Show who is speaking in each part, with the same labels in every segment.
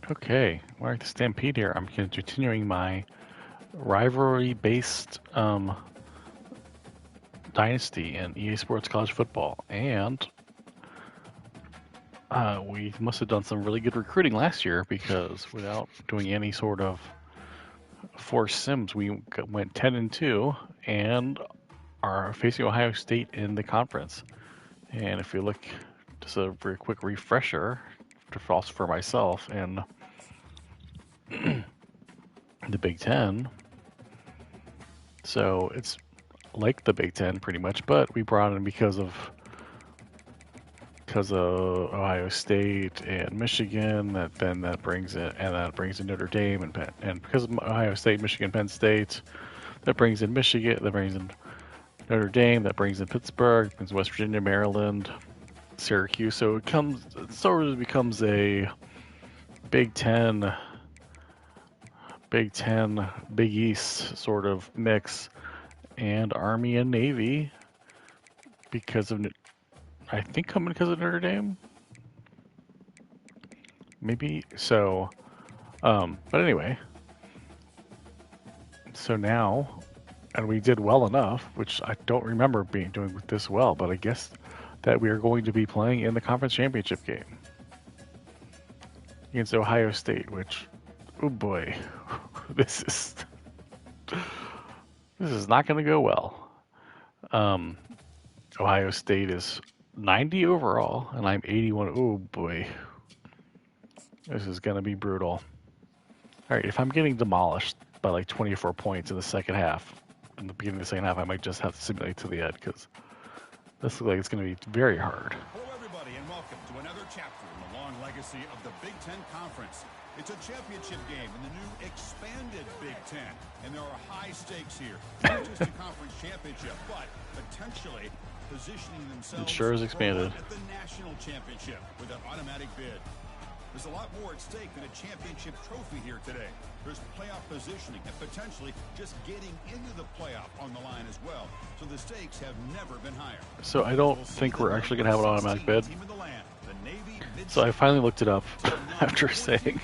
Speaker 1: Okay, we're at the Stampede here. I'm continuing my rivalry-based dynasty in EA Sports College Football, and we must have done some really good recruiting last year because without doing any sort of forced sims, we went 10-2 and are facing Ohio State in the conference. And if you look, just a very quick refresher also for myself in the Big Ten. So it's like the Big Ten pretty much, but we brought in because of Ohio State and Michigan. That brings in Notre Dame and because of Ohio State, Michigan, Penn State, that brings in Michigan, that brings in Notre Dame, that brings in Pittsburgh, brings in West Virginia, Maryland, Syracuse. So it sort of becomes a Big Ten, Big East sort of mix, and Army and Navy because of, I think, coming because of Notre Dame. Maybe so. But anyway, so now, and we did well enough, which I don't remember doing this well, but I guess that we are going to be playing in the conference championship game against Ohio State, which, oh boy, this is not going to go well. Ohio State is 90 overall, and I'm 81. Oh boy, this is going to be brutal. All right, if I'm getting demolished by like 24 points in the second half, in the beginning of the second half, I might just have to simulate to the end because this looks like it's going to be very hard.
Speaker 2: Hello, everybody, and welcome to another chapter in the long legacy of the Big Ten Conference. It's a championship game in the new expanded Big Ten, and there are high stakes here. Not just a conference championship, but potentially positioning themselves
Speaker 1: It sure is expanded.
Speaker 2: At the national championship with an automatic bid. There's a lot more at stake than a championship trophy here today. There's playoff positioning and potentially just getting into the playoff on the line as well. So the stakes have never been higher.
Speaker 1: So I don't think we're actually going to have an automatic bid. So I finally looked it up after saying.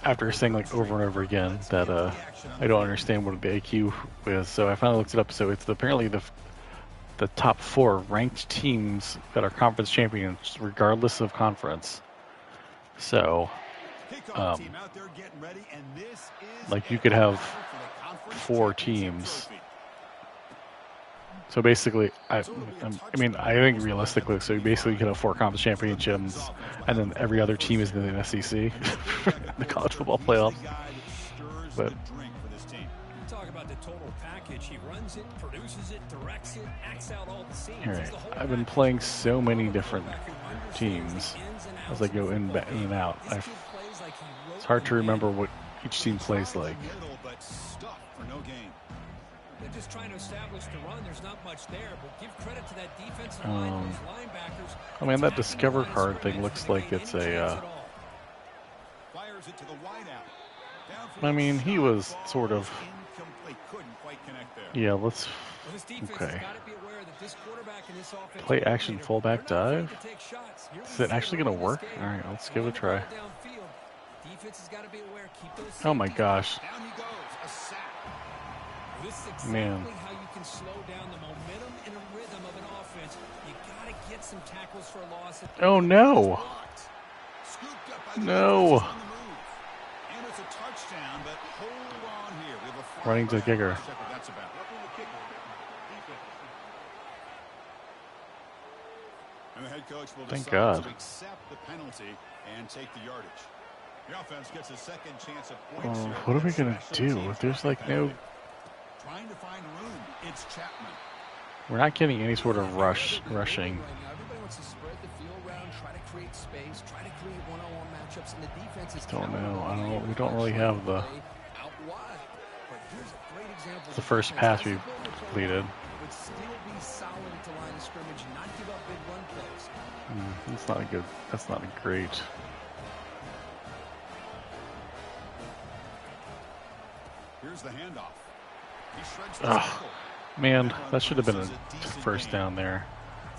Speaker 1: After saying like over and over again that I don't understand what the AQ is, so I finally looked it up. So it's apparently the top 4 ranked teams that are conference champions, regardless of conference. So, like you could have 4 teams. So basically, I think realistically, so you basically could have 4 conference championships, and then every other team is in the SEC, the college football playoffs. But
Speaker 3: talk about the total package. He runs it, produces it, directs it, acts out all the scenes.
Speaker 1: All right. I've been playing so many different teams as I go in and out. It's hard to remember what each team plays like.
Speaker 3: They're just trying to establish the run. There's not much there, but give credit to that defensive line, those linebackers.
Speaker 1: I mean, that Discover card thing looks like it's a. I mean, he was sort of. Yeah, let's. Okay. Play action fullback dive. Is it actually going to work? All right, let's give it a try. Oh my gosh. Man.
Speaker 3: How you can slow down the momentum and a rhythm of an offense. You got to get some tackles for loss.
Speaker 1: Oh no. No. Running to the kicker. Thank God. What are we going to do if there's like no...
Speaker 2: Trying to find room. It's Chapman.
Speaker 1: We're not getting any sort of rushing.
Speaker 4: Everybody wants to spread the field around, try to create space, try to create one-on-one matchups, and the defense is
Speaker 1: don't know. We don't really have the... It's the first pass we've completed.
Speaker 4: Would still be solid at the line of scrimmage, not give up big run plays.
Speaker 1: That's not a good. That's not a great.
Speaker 2: Here's the handoff.
Speaker 1: Oh, man, that should have been a first down there.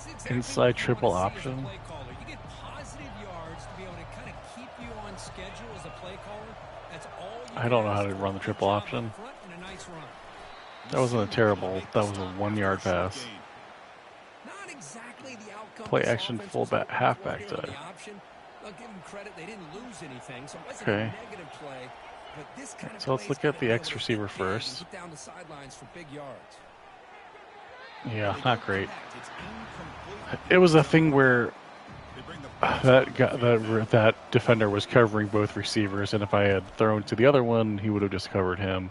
Speaker 3: Exactly
Speaker 1: inside
Speaker 3: what you
Speaker 1: triple
Speaker 3: want to see as a
Speaker 1: option.
Speaker 3: play caller. You get positive yards to be able to kind of keep you on schedule as a play caller. That's all you
Speaker 1: I
Speaker 3: can
Speaker 1: don't know
Speaker 3: ask
Speaker 1: how to
Speaker 3: for.
Speaker 1: run the
Speaker 3: Good
Speaker 1: triple
Speaker 3: job
Speaker 1: option.
Speaker 3: up front and a nice run.
Speaker 1: That wasn't a terrible.
Speaker 2: Make the
Speaker 1: That was a
Speaker 2: stop
Speaker 1: 1-yard
Speaker 2: after a short
Speaker 1: pass.
Speaker 2: gain.
Speaker 3: Not exactly the outcome
Speaker 1: Play
Speaker 3: this
Speaker 1: action
Speaker 3: offense was
Speaker 1: fullback,
Speaker 3: hoping for
Speaker 1: halfback
Speaker 3: here on
Speaker 1: today.
Speaker 3: the option. I'll give them credit. They didn't lose anything, so it wasn't
Speaker 1: Okay.
Speaker 3: a negative play. But this kind of
Speaker 1: So let's look at the X receiver first.
Speaker 3: Get down the sidelines for big yards.
Speaker 1: Yeah, not great. It was a thing where that defender was covering both receivers, and if I had thrown to the other one, he would have just covered him.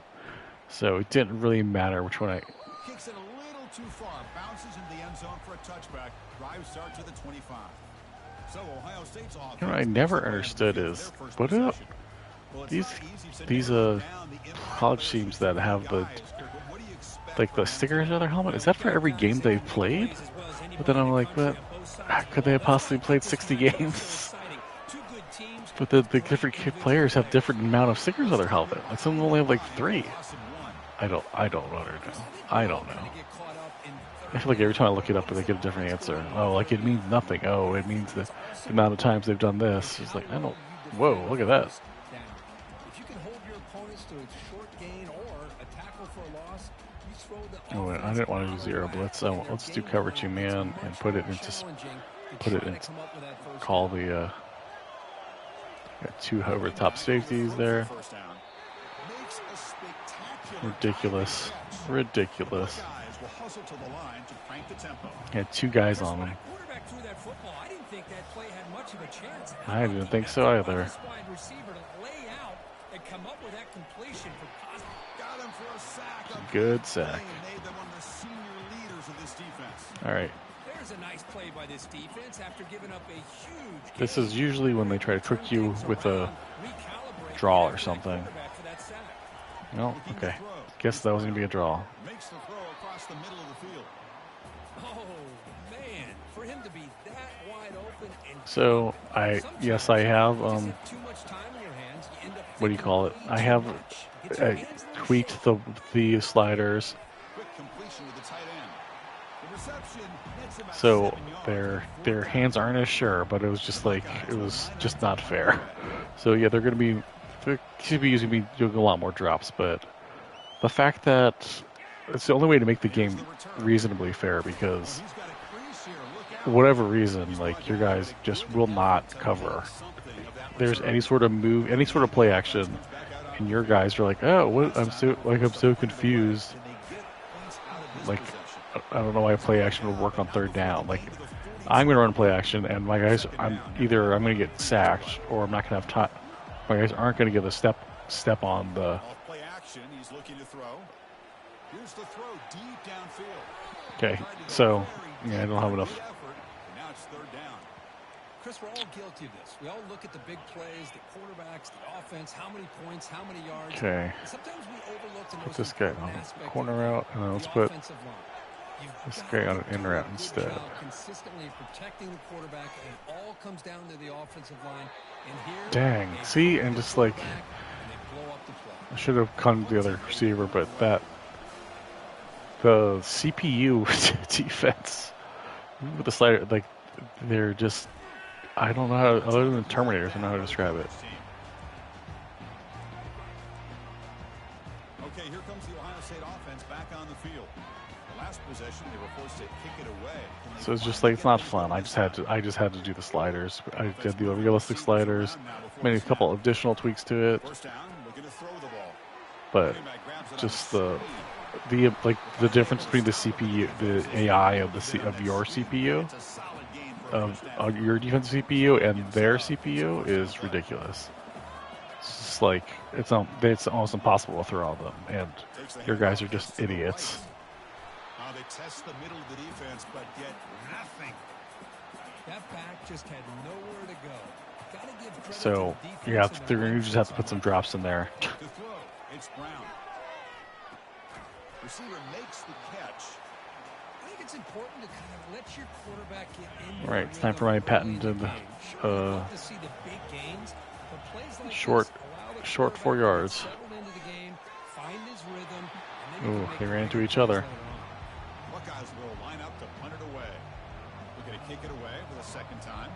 Speaker 1: So it didn't really matter which one I.
Speaker 2: Kicks it a little too far. Bounces into the end zone for a touchback. Drive start to the 25. So Ohio State's offense.
Speaker 1: You know what I never understood is what up these college teams that have the stickers on their helmet. Is that for every game they've played? But then I'm like, but could they have possibly played 60 games? But the different players have different amount of stickers on their helmet. Like some only have like 3. I don't know. I don't know. I feel like every time I look it up, they get a different answer. Oh, like it means nothing. Oh, it means the amount of times they've done this. It's like I don't. Whoa, look at that.
Speaker 3: If you can hold your opponents to a short gain or a tackle for a loss, you throw the
Speaker 1: Oh, wait, I didn't want to do zero blitz. So let's do cover 2 man and put it into call the got 2 over the top safeties there. Ridiculous. Had 2 guys on him. I didn't think so either. Good sack. All right.
Speaker 3: There's a nice play by this defense after giving up a huge.
Speaker 1: This is usually when they try to trick you with a draw or something. No, okay. Guess that was going to be a draw.
Speaker 2: Makes the throw across the middle of the field.
Speaker 3: Oh man, for him to be that wide open and
Speaker 1: so I have what do you call it? I have tweaked the sliders. So their hands aren't as sure, but it was just not fair. So yeah, they should be doing a lot more drops, but the fact that it's the only way to make the game reasonably fair because whatever reason, like your guys just will not cover. There's any sort of move, any sort of play action, and your guys are like, oh, what? I'm so confused. Like, I don't know why play action would work on 3rd down. Like, I'm going to run play action, and my guys, I'm going to get sacked, or I'm not going to have time. My guys aren't going to get a step on the.
Speaker 2: Play action. He's looking to throw. Here's the throw deep downfield.
Speaker 1: Okay, so yeah, I don't have enough.
Speaker 2: Now it's 3rd down.
Speaker 4: Chris, we're all guilty of this. We all look at the big plays, the quarterbacks, the offense, how many points, how many yards.
Speaker 1: Okay.
Speaker 4: Sometimes we overlook the
Speaker 1: Put
Speaker 4: most
Speaker 1: this guy on the corner route, and then let's put this guy on an in route instead.
Speaker 4: Consistently protecting the quarterback, and it all comes down to the offensive line. And here,
Speaker 1: dang, see, and just like I should have come to the other receiver, but the CPU defense with the slider, like they're just. I don't know how, other than Terminators, I don't know how to describe it.
Speaker 2: Okay, here comes the Ohio State offense back on the field. The last possession, they were forced to kick it away.
Speaker 1: So it's just like it's not fun. I just had to do the sliders. I did the realistic sliders, made a couple additional tweaks to it. But just the difference between the CPU, the AI of your CPU. Of your defensive CPU and their CPU is ridiculous. It's just like it's almost impossible to throw all of them, and your guys are just idiots.
Speaker 2: They test the middle of the defense, but get nothing.
Speaker 4: That back just had nowhere to go. Gotta give credit
Speaker 1: So
Speaker 4: to the defense
Speaker 1: you just have to put some drops in there.
Speaker 2: To throw, it's Brown. Receiver makes the catch.
Speaker 4: I think it's important to kind of let your quarterback get in.
Speaker 1: All right, it's time for my patented short 4 yards. Ooh, they ran into each other.
Speaker 2: Buckeyes will line up to punt it away. kick it away for the second time.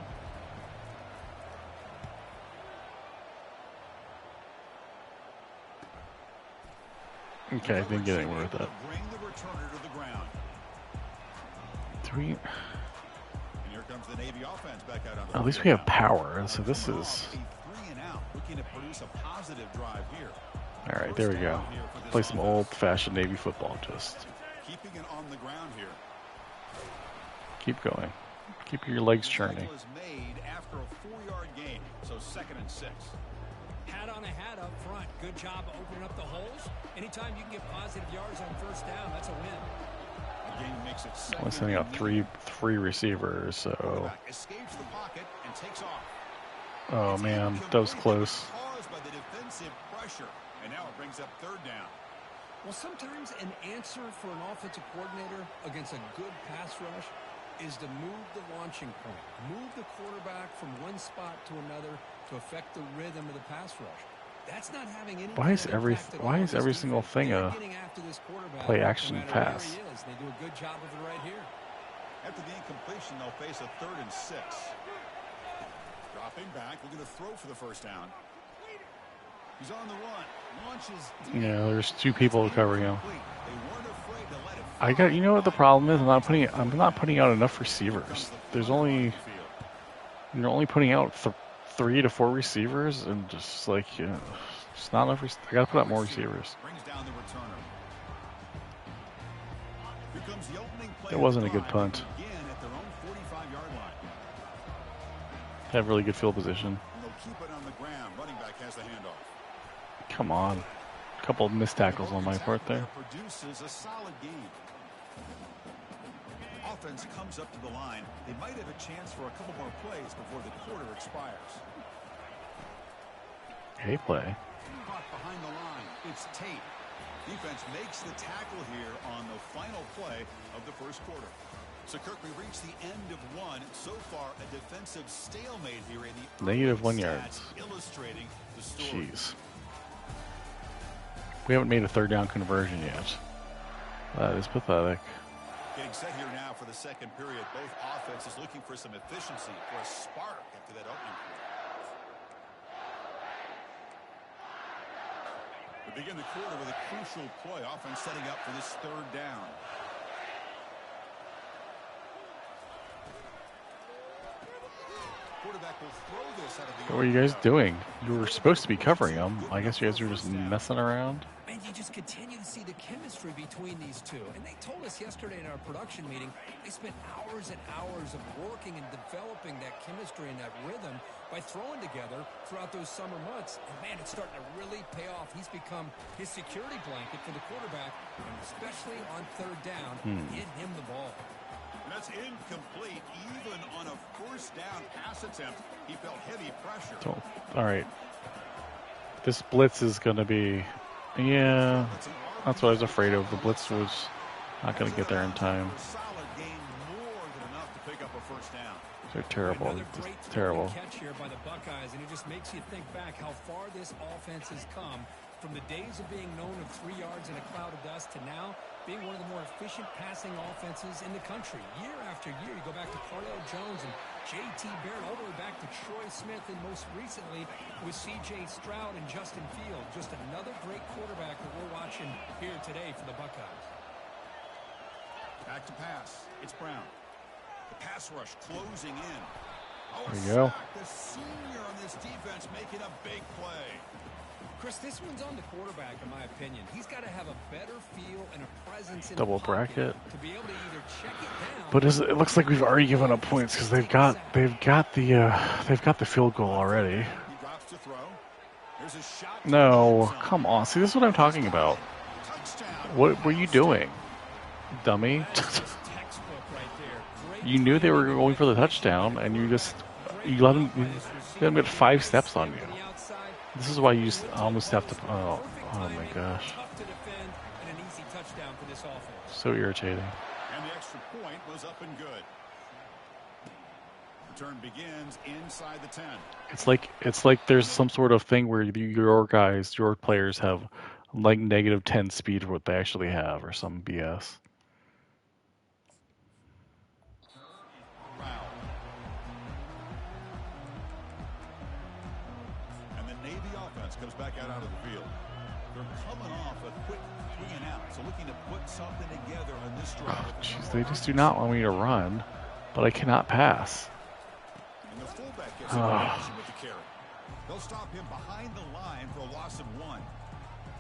Speaker 1: Okay, I didn't get anywhere with that.
Speaker 2: Bring the returner to the ground.
Speaker 1: Sweet.
Speaker 2: And here comes the Navy offense back out on the
Speaker 1: At least we have power, so this is...
Speaker 2: a 3 and out, looking to produce a positive drive here.
Speaker 1: All right, there we go. Play some old-fashioned Navy football. Just
Speaker 2: keeping it on the ground here.
Speaker 1: Keep going. Keep your legs churning.
Speaker 2: Was made after a 4-yard gain, so 2nd and 6.
Speaker 3: Hat on a hat up front. Good job of opening up the holes. Anytime you can get positive yards on first down, that's a win.
Speaker 2: The game makes it
Speaker 1: I'm sending out three receivers, so.
Speaker 2: Escapes the pocket and takes off.
Speaker 1: Oh man, that was close.
Speaker 2: Caused by the defensive pressure, and now it brings up 3rd down.
Speaker 4: Well, sometimes an answer for an offensive coordinator against a good pass rush is to move the launching point, move the quarterback from one spot to another to affect the rhythm of the pass rush. That's not having any.
Speaker 1: Why is every single thing a play action pass?
Speaker 4: They do a good job of it right here.
Speaker 2: After the incompletion, they'll face a 3rd and 6. Dropping back, we're going to throw for the first down. He's on the run. Launches.
Speaker 1: Yeah, there's 2 people covering him. You know what the problem is? I'm not putting out enough receivers. You're only putting out 3 to 4 receivers, and just like just not enough. I gotta put out more receivers.
Speaker 2: Brings down the returner. Here comes the opening play.
Speaker 1: It wasn't a good punt.
Speaker 2: At their own 45-yard line.
Speaker 1: Have really good field position.
Speaker 2: And they'll keep it on the ground. Running back has the handoff.
Speaker 1: Come on, a couple of missed tackles on my part there.
Speaker 2: Produces a solid game. Offense comes up to the line. They might have a chance for a couple more plays before the quarter expires.
Speaker 1: Hey, play.
Speaker 2: Caught behind the line. It's Tate. Defense makes the tackle here on the final play of the first quarter. So, Kirk, we reached the end of one. So far, a defensive stalemate here in the
Speaker 1: negative 1 yards.
Speaker 2: Illustrating the story.
Speaker 1: Jeez. We haven't made a 3rd down conversion yet. That is pathetic.
Speaker 2: Getting set here now for the second period. Both offenses looking for some efficiency, for a spark after that opening quarter. We begin the quarter with a crucial play. Offense setting up for this 3rd down. Quarterback will throw this out of the.
Speaker 1: What were you guys doing? You were supposed to be covering them. I guess you guys were just messing around.
Speaker 4: And you just continue to see the chemistry between these two. And they told us yesterday in our production meeting, they spent hours and hours of working and developing that chemistry and that rhythm by throwing together throughout those summer months. And man, it's starting to really pay off. He's become his security blanket for the quarterback, and especially on 3rd down, get him the ball.
Speaker 2: And that's incomplete. Even on a 1st down pass attempt, he felt heavy pressure.
Speaker 1: All right. This blitz is going to be... Yeah, that's what I was afraid of. The blitz was not going to get there in time. They're terrible. It's terrible.
Speaker 3: Catch here by the Buckeyes, and it just makes you think back how far this offense has come from the days of being known of 3 yards in a cloud of dust to now being one of the more efficient passing offenses in the country. Year after year, you go back to Cardale Jones and J.T. Barrett, all the way back to Troy Smith, and most recently with C.J. Stroud and Justin Field. Just another great quarterback that we're watching here today for the Buckeyes.
Speaker 2: Back to pass. It's Brown. The pass rush closing in.
Speaker 1: There you go.
Speaker 2: The senior on this defense making a big play.
Speaker 4: Chris, this one's on the quarterback, in my opinion. He's got to have a better feel and a presence in
Speaker 1: double
Speaker 4: the pocket
Speaker 1: bracket.
Speaker 4: to be able to either check it down.
Speaker 1: But it looks like we've already given up points because they've got the field goal already.
Speaker 2: He drops to throw. There's a shot.
Speaker 1: No, come on. See, this is what I'm talking about.
Speaker 2: Touchdown.
Speaker 1: What were you doing, dummy? You knew they were going for the touchdown, and you let them get 5 steps on you. This is why you almost have to. Oh my gosh. So irritating.
Speaker 2: And the extra point was up and good. Return begins inside the 10.
Speaker 1: It's like there's some sort of thing where your players have like negative 10 speed for what they actually have, or some BS.
Speaker 2: Wow. the offense comes back out onto the field. They're coming off a quick 3 and out, so looking to put something together on this drive.
Speaker 1: Oh, jeez, they just do not want me to run, but I cannot pass.
Speaker 2: And the fullback gets in position with the carry. They'll stop him behind the line for a loss of 1.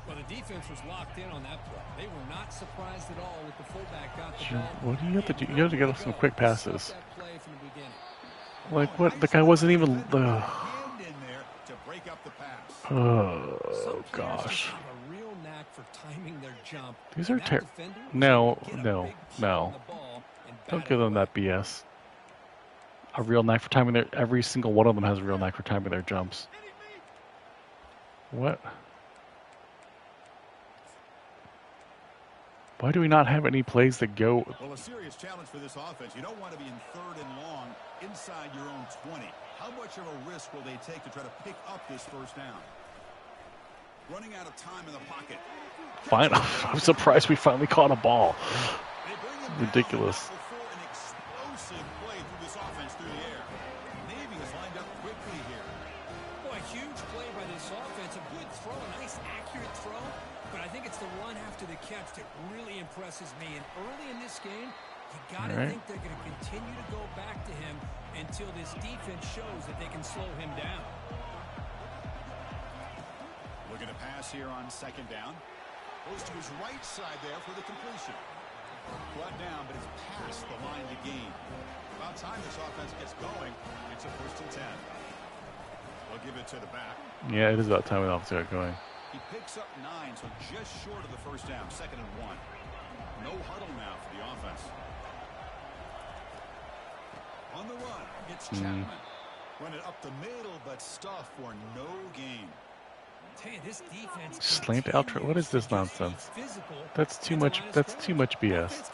Speaker 3: Well, the defense was locked in on that play. They were not surprised at all with the fullback got the ball.
Speaker 1: What do you have to do? You have to get some quick passes.
Speaker 3: That play from the beginning.
Speaker 1: Like what? The guy wasn't even.
Speaker 2: Hand in there to break up the pass.
Speaker 1: Oh gosh.
Speaker 3: Have a real knack for timing their jump.
Speaker 1: These are terrible. No. Don't give them that BS. A real knack for timing their. Every single one of them has a real knack for timing their jumps. What? Why do we not have any plays that go?
Speaker 2: Well, a serious challenge for this offense. You don't want to be in 3rd and long inside your own 20. How much of a risk will they take to try to pick up this first down? Running out of time in the pocket.
Speaker 1: Fine. I'm surprised we finally caught a ball. Ridiculous.
Speaker 2: An explosive play through this offense through the air. Navy has lined up quickly here.
Speaker 3: Well, a huge play by this offense. A good throw, a nice accurate throw. But I think it's the run after the catch that really impresses me. And early in this game, you got to think they're going to continue to go back to him until this defense shows that they can slow him down.
Speaker 2: Looking to pass here on 2nd down. Goes to his right side there for the completion. Brought down, but it's past the line to gain. About time this offense gets going. It's a 1st and 10. They'll give it to the back.
Speaker 1: Yeah, it is about time the offense got going.
Speaker 2: He picks up 9, so just short of the 1st down. 2nd and 1. No huddle now for the offense. On the run, it's Chapman. Run it up the middle, but stuff for no gain.
Speaker 3: Tell you, this defense
Speaker 1: Slant out. What is this nonsense? That's too much. That's too much BS.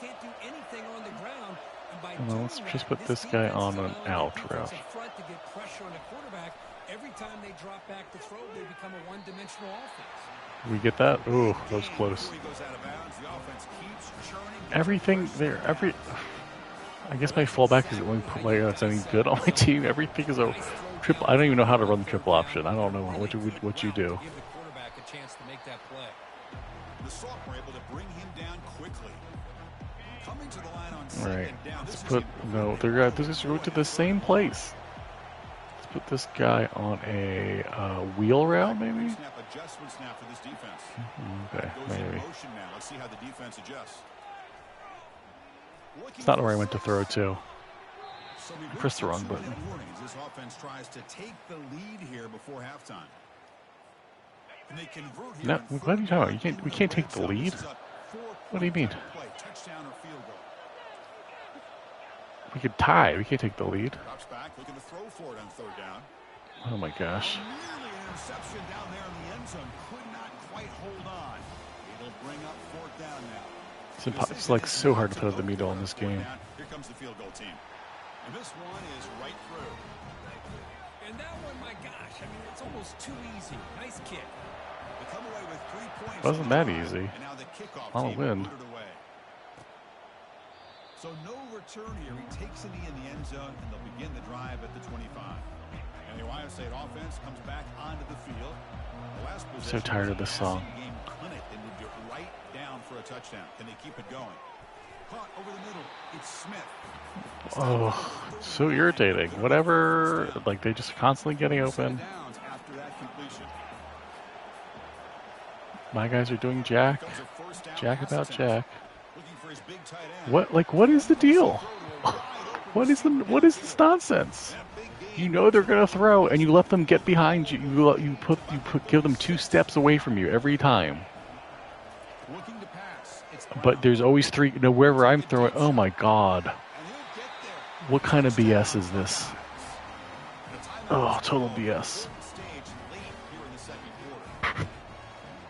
Speaker 1: Well, let's just put this guy on an out route.
Speaker 3: Every time they drop back to throw, they become a one-dimensional offense.
Speaker 1: We get that? Ooh, that was close. Everything there, I guess my fullback is the only player that's any good on my team. Everything is a triple. I don't even know how to run the triple option. I don't know what you do.
Speaker 3: Give the quarterback a chance to make that play.
Speaker 2: The Salk were able to bring him down quickly. Coming to the line on
Speaker 1: All right,
Speaker 2: 2nd down.
Speaker 1: let's put this is go to the same place. Let's put this guy on a wheel route, maybe.
Speaker 2: Snap adjustments now for this defense.
Speaker 1: Okay,
Speaker 2: Goes in
Speaker 1: maybe.
Speaker 2: motion now. Let's see how the defense adjusts.
Speaker 1: It's not where I went to throw to.
Speaker 2: So we
Speaker 1: Press the wrong button.
Speaker 2: warnings. This offense tries to take the lead here before halftime. And they convert here
Speaker 1: No,
Speaker 2: on
Speaker 1: what are you
Speaker 2: 3rd
Speaker 1: talking about?
Speaker 2: down
Speaker 1: We can't take the
Speaker 2: in
Speaker 1: lead.
Speaker 2: This is a
Speaker 1: What do you mean?
Speaker 2: play, touchdown or field goal.
Speaker 1: We could tie. We can't take the lead.
Speaker 2: Drops back, looking to throw for it on 3rd down.
Speaker 1: Oh my gosh.
Speaker 2: Nearly an interception down there in the end zone. Could not quite hold on. It'll bring up 4th down now.
Speaker 1: It's like so hard to put at the middle in this game.
Speaker 2: Here comes the field goal team. And this one is right through.
Speaker 3: And that one, my gosh, I mean, it's almost too easy. Nice kick.
Speaker 2: They come away with 3 points.
Speaker 1: Wasn't that easy?
Speaker 2: And now the kickoff
Speaker 1: On a
Speaker 2: team
Speaker 1: win.
Speaker 2: put it away. So no return here. He takes a knee in the end zone, and they'll begin the drive at the 25. And the Ohio State offense comes back onto the field. The last
Speaker 1: So tired of this song.
Speaker 2: Game clinic. They moved it right down for a touchdown. Can they keep it going? Caught over the middle. It's Smith.
Speaker 1: Oh, so irritating. Whatever. Like they just constantly getting open.
Speaker 2: Downs after that completion.
Speaker 1: My guys are doing jack.
Speaker 2: Comes a first down
Speaker 1: Jack
Speaker 2: pass
Speaker 1: about
Speaker 2: attempt.
Speaker 1: jack.
Speaker 2: Looking for his big tight end.
Speaker 1: What? Like what is the deal? What is this nonsense? You know they're gonna throw, and you let them get behind you. You give them 2 steps away from you every time.
Speaker 2: Looking to pass. It's
Speaker 1: But there's always 3. No, wherever I'm throwing. Oh my God.
Speaker 2: and he'll get there.
Speaker 1: What kind of BS is this?
Speaker 2: The timeout
Speaker 1: Oh,
Speaker 2: is
Speaker 1: total
Speaker 2: called.
Speaker 1: BS.
Speaker 2: Stage late here in the 2nd quarter.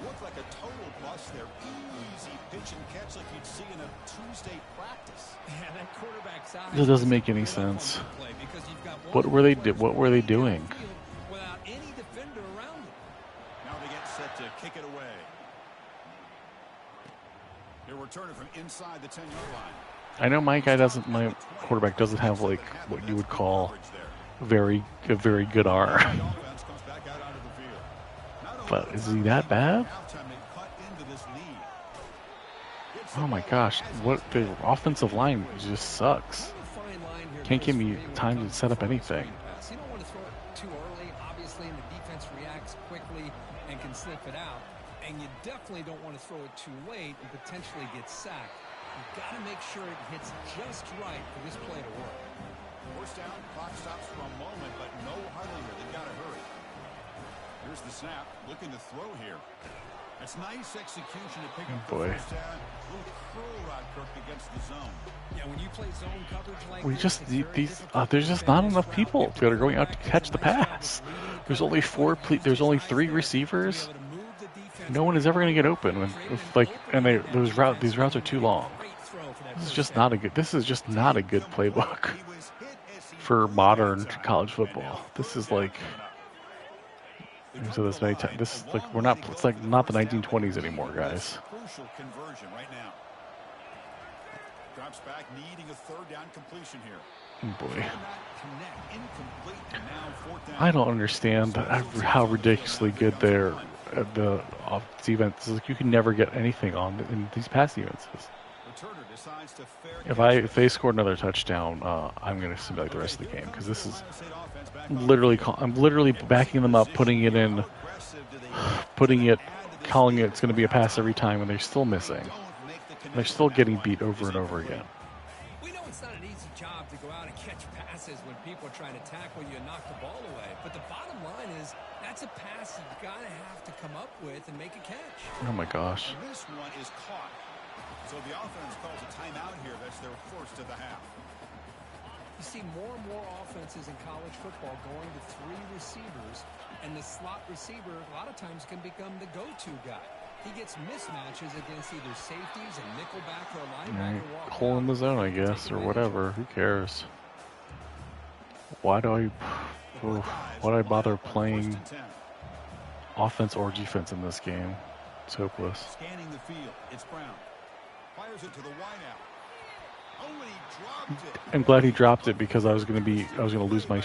Speaker 2: Looked like a total bust there. Easy pitch and catch like you'd see in a Tuesday practice.
Speaker 3: Yeah, that quarterback's eyes.
Speaker 1: This doesn't make any
Speaker 3: lit up on
Speaker 1: sense.
Speaker 3: that play because you've got
Speaker 1: What
Speaker 3: one
Speaker 1: were they
Speaker 3: quarterback
Speaker 1: What were they doing?
Speaker 3: without any defender around him.
Speaker 2: Now they get set to kick it away. They're returning from inside the 10-yard line.
Speaker 1: I know my quarterback doesn't have like what you would call
Speaker 2: Coverage there.
Speaker 1: a very good arm.
Speaker 2: The offense comes back out onto the field.
Speaker 1: But is he that bad? Oh my gosh, what the offensive line just sucks. Can't give me time to set up anything.
Speaker 4: You don't want to throw it too early, obviously, and the defense reacts quickly and can sniff it out. And you definitely don't want to throw it too late and potentially get sacked. You've got to make sure it hits just right for this play to work.
Speaker 2: First down, clock stops for a moment, but no hurry here. They've got to hurry. Here's the snap, looking to throw here. That's nice execution to pick up the first down. Little curl route, Kirk, against the zone.
Speaker 4: Yeah, when you play zone coverage like
Speaker 1: We just there's just not enough people that are going out to catch the pass. There's only there's only 3 receivers. No one is ever going to get open these routes are too long. This is just not a good playbook for modern college football. This is like so this many times. This is like it's like not the 1920s anymore, guys.
Speaker 2: Crucial conversion right now. Drops back, needing a third down completion here.
Speaker 1: Oh boy. I don't understand how ridiculously good the defense is. Like, you can never get anything on in these pass defenses. If they score another touchdown, I'm going to simulate the rest of the game because this is I'm literally backing them up, calling it it's going to be a pass every time, and they're still missing. They're still getting beat over and over again.
Speaker 4: We know it's not an easy job to go out and catch passes when people are trying to tackle you and knock the ball away, but the bottom line is that's a pass you've got to have to come up with and make a catch.
Speaker 1: Oh my gosh.
Speaker 2: And this one is caught. So the offense calls a timeout here. That's their first of the half.
Speaker 4: You see more and more offenses in college football going to 3 receivers, and the slot receiver a lot of times can become the go-to guy. He gets mismatches against either safeties and nickelback or linebacker.
Speaker 1: Hole in the zone, I guess, or whatever. Who cares? Why do I bother playing offense or defense in this game? It's hopeless.
Speaker 2: Scanning the field, it's Brown. Fires it to the wideout. Oh, and he dropped it.
Speaker 1: I'm glad he dropped it because I was gonna lose my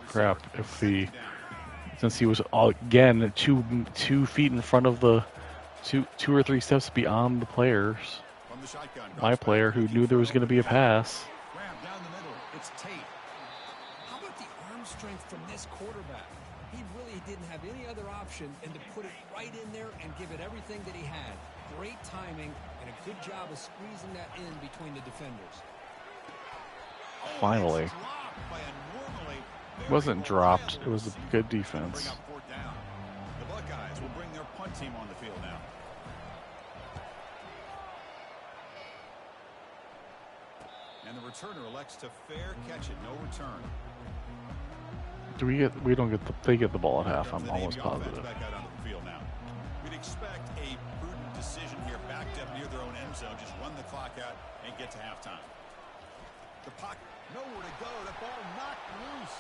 Speaker 1: crap since he was again 2 feet in front of the 2 or 3 steps beyond the players. My player who knew there was going to be a pass.
Speaker 2: Down the middle, it's Tate.
Speaker 4: How about the arm strength from this quarterback? He really didn't have any other option than to put it right in there and give it everything that he had. Great timing and a good job of squeezing that in between the defenders.
Speaker 1: Finally. It wasn't dropped. It was a good defense.
Speaker 2: The Buckeyes will bring their punt team on the field now. And the returner elects to fair catch it, no return.
Speaker 1: They get the ball at half, I'm almost positive.
Speaker 2: Back out onto the field now. We'd expect a prudent decision here, backed up near their own end zone, just run the clock out and get to halftime. The puck, nowhere to go, the ball knocked loose.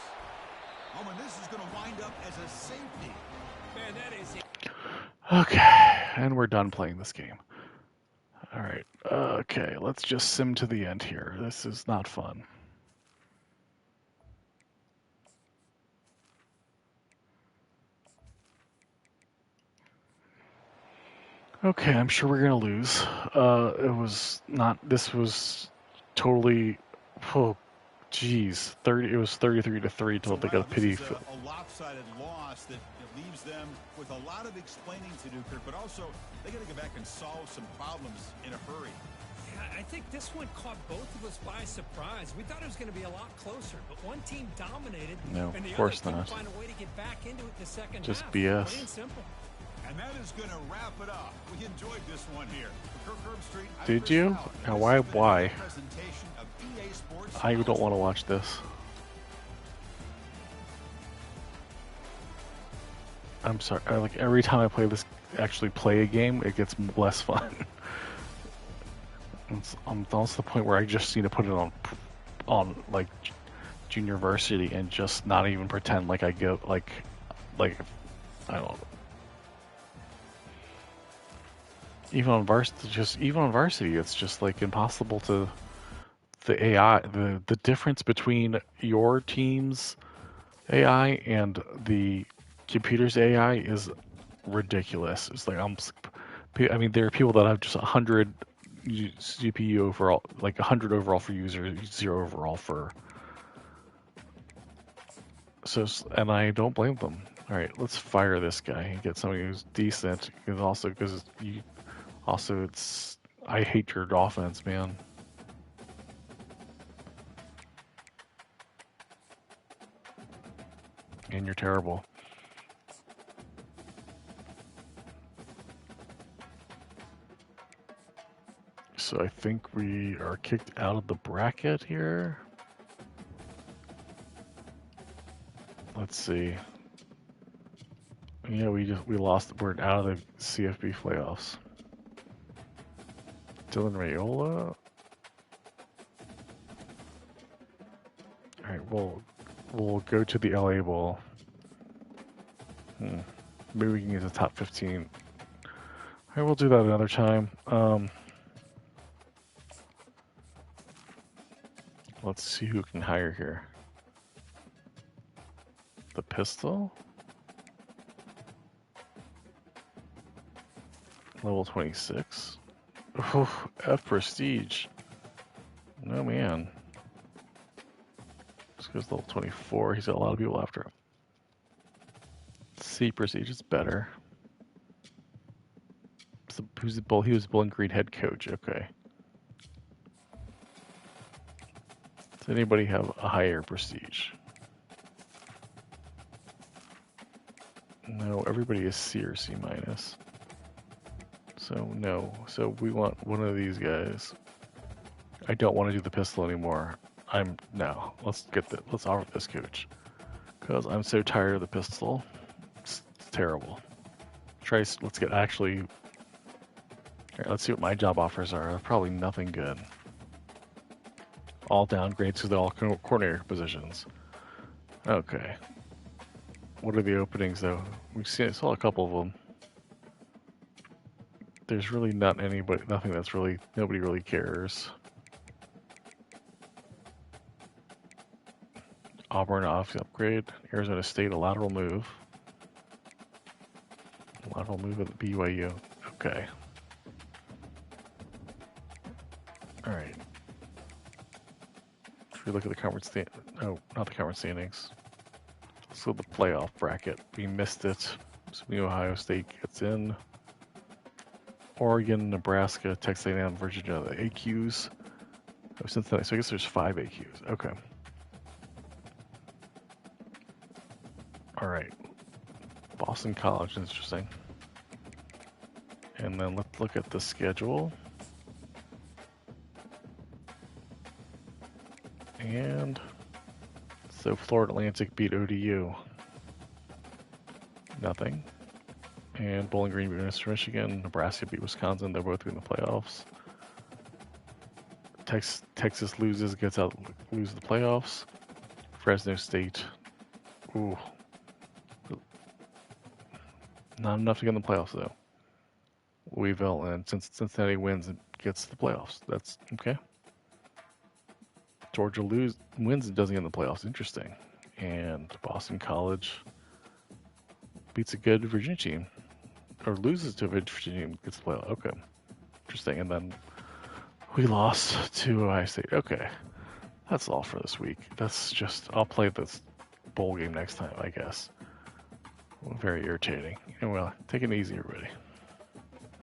Speaker 2: Oh, and this is going to wind up as a safety.
Speaker 4: Man, that is it.
Speaker 1: Okay, and we're done playing this game. All right, okay, let's just sim to the end here. This is not fun. Okay, I'm sure we're gonna lose. This was totally, oh, geez, 30. It was 33-3 till they got a pity.
Speaker 2: A lopsided loss that leaves them with a lot of explaining to do, Kirk, but also they got to go back and solve some problems in a hurry.
Speaker 3: Yeah, I think this one caught both of us by surprise. We thought it was going to be a lot closer, but one team dominated,
Speaker 1: No,
Speaker 3: and the
Speaker 1: of course
Speaker 3: other
Speaker 1: not.
Speaker 3: couldn't find a way to get back into it in the second
Speaker 1: Just
Speaker 3: half.
Speaker 1: BS.
Speaker 3: Plain and simple.
Speaker 2: And that is going to wrap it up. We enjoyed this one here. For Kirk Herbstreit, I'm
Speaker 1: Did
Speaker 2: Chris
Speaker 1: you?
Speaker 2: Fowler.
Speaker 1: Now,
Speaker 2: This
Speaker 1: why?
Speaker 2: has been
Speaker 1: Why?
Speaker 2: a presentation of EA Sports.
Speaker 1: I don't want to watch this. I'm sorry. Like every time I actually play a game, it gets less fun. I'm almost to the point where I just need to put it on like junior varsity and just not even pretend like I get like I don't know. Even on varsity, it's just like impossible to the AI. The difference between your team's AI and the computer's AI is ridiculous. It's like I mean, there are people that have just 100 GPU overall, like 100 overall for user, 0 overall for. So, and I don't blame them. All right, let's fire this guy and get somebody who's decent. Because also, it's I hate your offense, man. And you're terrible. So I think we are kicked out of the bracket here. Let's see. Yeah, we lost. We're out of the CFB playoffs. Dylan Raiola. All right, we'll go to the LA Bowl. Maybe we can get the top 15. All right, we'll do that another time. Let's see who can hire here. The pistol. Level 26. Oh, F prestige. No man. This goes level 24. He's got a lot of people after him. C prestige is better. So who's the bull? He was Bowling Green head coach. Okay. Does anybody have a higher prestige? No, everybody is C or C minus. So no. So we want one of these guys. I don't want to do the pistol anymore. Let's offer this coach. Because I'm so tired of the pistol. It's terrible. Let's get actually. Alright, let's see what my job offers are. Probably nothing good. All downgrades because they're all coordinator positions. Okay. What are the openings though? Saw a couple of them. There's really nothing that's really, nobody really cares. Auburn off upgrade. Arizona State a lateral move. Lateral move at the BYU. Okay. All right. If we look at the conference not the conference standings. Let's look at the playoff bracket. We missed it. So Ohio State gets in. Oregon, Nebraska, Texas A&M, Virginia, the AQs. Oh, Cincinnati. So I guess there's 5 AQs. Okay. All right. Boston College, interesting. And then let's look at the schedule. And so Florida Atlantic beat ODU. Nothing. And Bowling Green beat Michigan. Nebraska beat Wisconsin. They're both in the playoffs. Texas loses the playoffs. Fresno State. Ooh. Not enough to get in the playoffs, though. Louisville and Cincinnati wins and gets the playoffs. That's okay. Georgia wins and doesn't get in the playoffs. Interesting. And Boston College beats a good Virginia team. Or loses to a Virginia team, gets the playoffs. Okay. Interesting. And then we lost to Ohio State. Okay. That's all for this week. I'll play this bowl game next time, I guess. Very irritating. And well, take it easy, everybody.